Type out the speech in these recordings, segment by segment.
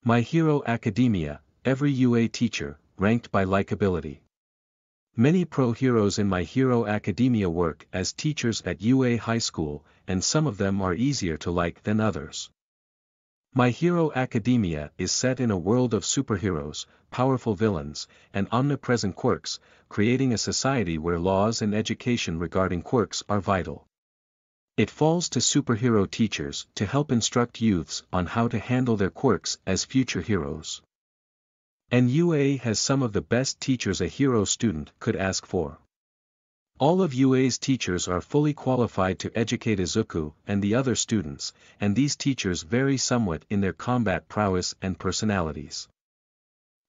My Hero Academia, every UA teacher, ranked by likability. Many pro heroes in My Hero Academia work as teachers at UA High School, and some of them are easier to like than others. My Hero Academia is set in a world of superheroes, powerful villains, and omnipresent quirks, creating a society where laws and education regarding quirks are vital. It falls to superhero teachers to help instruct youths on how to handle their quirks as future heroes. And UA has some of the best teachers a hero student could ask for. All of UA's teachers are fully qualified to educate Izuku and the other students, and these teachers vary somewhat in their combat prowess and personalities.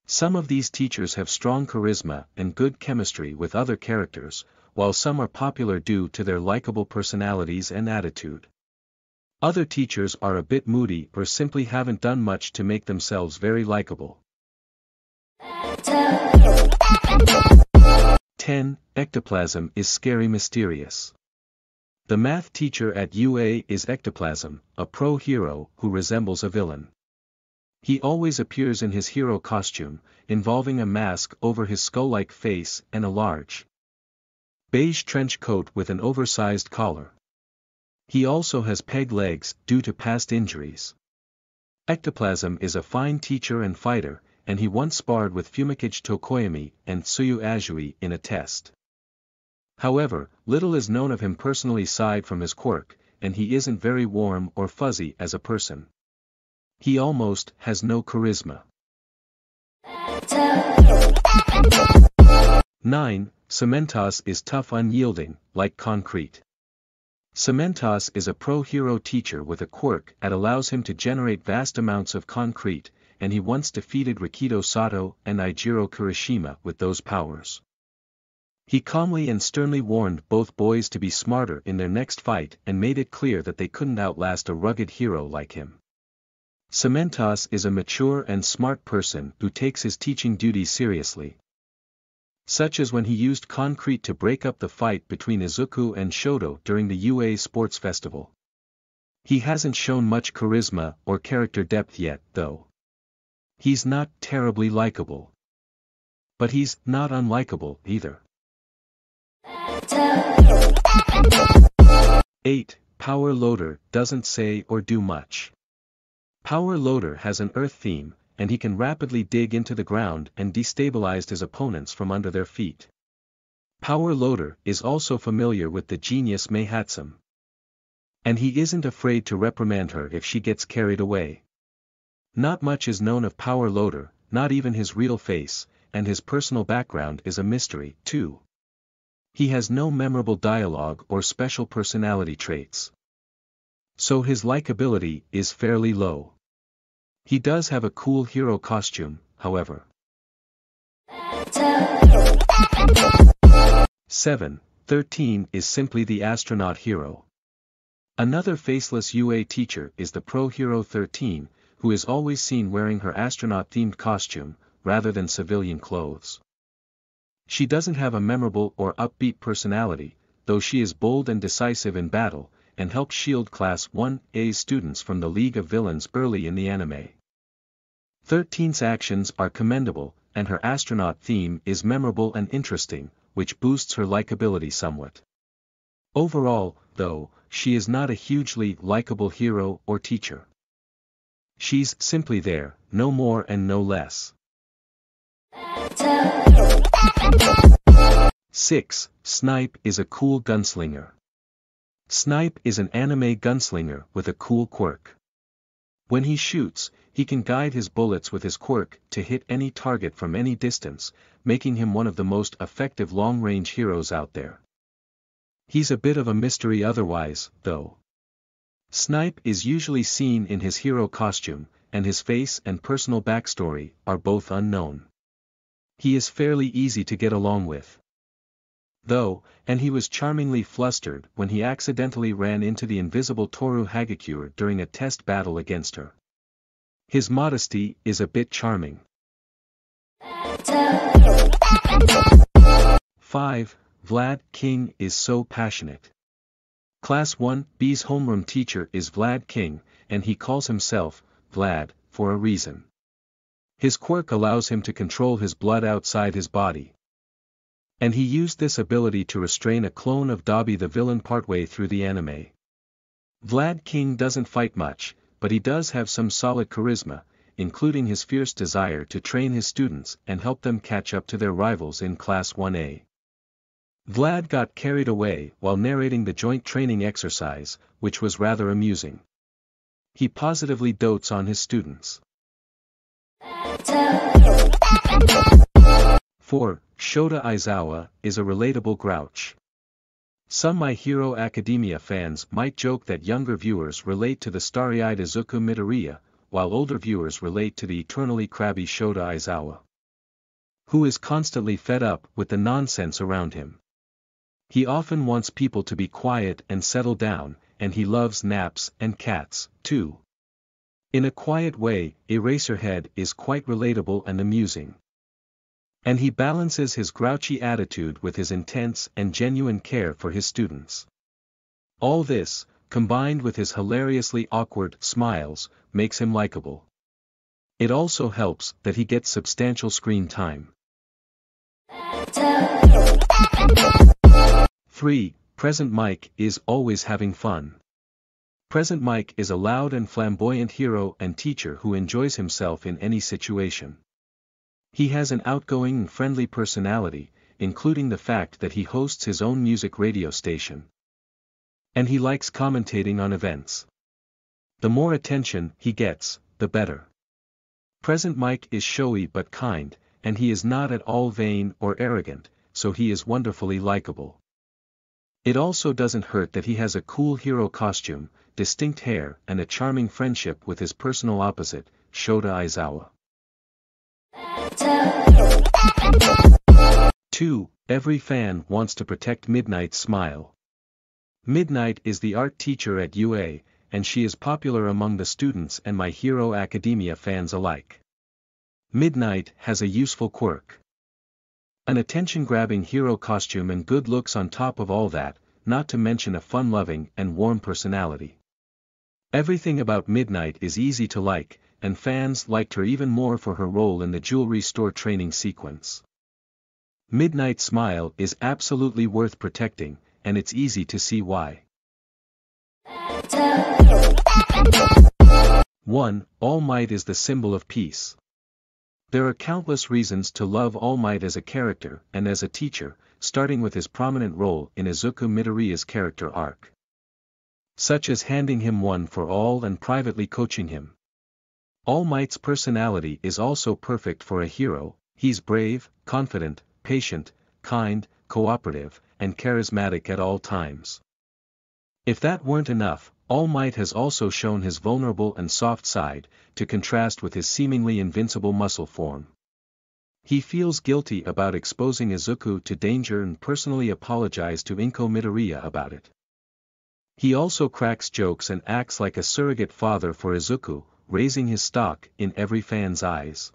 Some of these teachers have strong charisma and good chemistry with other characters, while some are popular due to their likable personalities and attitude. Other teachers are a bit moody or simply haven't done much to make themselves very likable. 10. Ectoplasm is scary mysterious. The math teacher at UA is Ectoplasm, a pro hero who resembles a villain. He always appears in his hero costume, involving a mask over his skull-like face and a large beige trench coat with an oversized collar. He also has peg legs due to past injuries. Ectoplasm is a fine teacher and fighter, and he once sparred with Fumikage Tokoyami and Tsuyu Azui in a test. However, little is known of him personally aside from his quirk, and he isn't very warm or fuzzy as a person. He almost has no charisma. 9. Cementos is tough unyielding, like concrete. Cementos is a pro-hero teacher with a quirk that allows him to generate vast amounts of concrete, and he once defeated Rikido Sato and Eijiro Kirishima with those powers. He calmly and sternly warned both boys to be smarter in their next fight and made it clear that they couldn't outlast a rugged hero like him. Cementos is a mature and smart person who takes his teaching duties seriously, such as when he used concrete to break up the fight between Izuku and Shoto during the UA Sports Festival. He hasn't shown much charisma or character depth yet, though. He's not terribly likable. But he's not unlikable either. 8. Power Loader doesn't say or do much. Power Loader has an earth theme, and he can rapidly dig into the ground and destabilize his opponents from under their feet. Power Loader is also familiar with the genius Mei Hatsum, and he isn't afraid to reprimand her if she gets carried away. Not much is known of Power Loader, not even his real face, and his personal background is a mystery, too. He has no memorable dialogue or special personality traits, so his likability is fairly low. He does have a cool hero costume, however. 7. 13 is simply the astronaut hero. Another faceless UA teacher is the pro hero 13, who is always seen wearing her astronaut-themed costume, rather than civilian clothes. She doesn't have a memorable or upbeat personality, though she is bold and decisive in battle, and helped shield Class 1A students from the League of Villains early in the anime. 13's actions are commendable, and her astronaut theme is memorable and interesting, which boosts her likability somewhat. Overall, though, she is not a hugely likable hero or teacher. She's simply there, no more and no less. 6. Snipe is a cool gunslinger. Snipe is an anime gunslinger with a cool quirk. When he shoots, he can guide his bullets with his quirk to hit any target from any distance, making him one of the most effective long-range heroes out there. He's a bit of a mystery otherwise, though. Snipe is usually seen in his hero costume, and his face and personal backstory are both unknown. He is fairly easy to get along with, though, and he was charmingly flustered when he accidentally ran into the invisible Toru Hagakure during a test battle against her. His modesty is a bit charming. 5. Vlad King is so passionate. Class 1B's homeroom teacher is Vlad King, and he calls himself Vlad for a reason. His quirk allows him to control his blood outside his body. And he used this ability to restrain a clone of Dobby the villain partway through the anime. Vlad King doesn't fight much, but he does have some solid charisma, including his fierce desire to train his students and help them catch up to their rivals in Class 1A. Vlad got carried away while narrating the joint training exercise, which was rather amusing. He positively dotes on his students. 4. Shota Aizawa is a relatable grouch. Some My Hero Academia fans might joke that younger viewers relate to the starry-eyed Izuku Midoriya, while older viewers relate to the eternally crabby Shota Aizawa, who is constantly fed up with the nonsense around him. He often wants people to be quiet and settle down, and he loves naps and cats, too. In a quiet way, Eraserhead is quite relatable and amusing. And he balances his grouchy attitude with his intense and genuine care for his students. All this, combined with his hilariously awkward smiles, makes him likable. It also helps that he gets substantial screen time. 3. Present Mike is always having fun. Present Mike is a loud and flamboyant hero and teacher who enjoys himself in any situation. He has an outgoing and friendly personality, including the fact that he hosts his own music radio station. And he likes commentating on events. The more attention he gets, the better. Present Mike is showy but kind, and he is not at all vain or arrogant, so he is wonderfully likable. It also doesn't hurt that he has a cool hero costume, distinct hair and a charming friendship with his personal opposite, Shota Aizawa. 2. Every fan wants to protect Midnight's smile. Midnight is the art teacher at UA, and she is popular among the students and My Hero Academia fans alike. Midnight has a useful quirk. An attention-grabbing hero costume and good looks on top of all that, not to mention a fun-loving and warm personality. Everything about Midnight is easy to like, and fans liked her even more for her role in the jewelry store training sequence. Midnight's smile is absolutely worth protecting, and it's easy to see why. 1. All Might is the symbol of peace. There are countless reasons to love All Might as a character and as a teacher, starting with his prominent role in Izuku Midoriya's character arc, such as handing him one for all and privately coaching him. All Might's personality is also perfect for a hero. He's brave, confident, patient, kind, cooperative, and charismatic at all times. If that weren't enough, All Might has also shown his vulnerable and soft side, to contrast with his seemingly invincible muscle form. He feels guilty about exposing Izuku to danger and personally apologized to Inko Midoriya about it. He also cracks jokes and acts like a surrogate father for Izuku, raising his stock in every fan's eyes.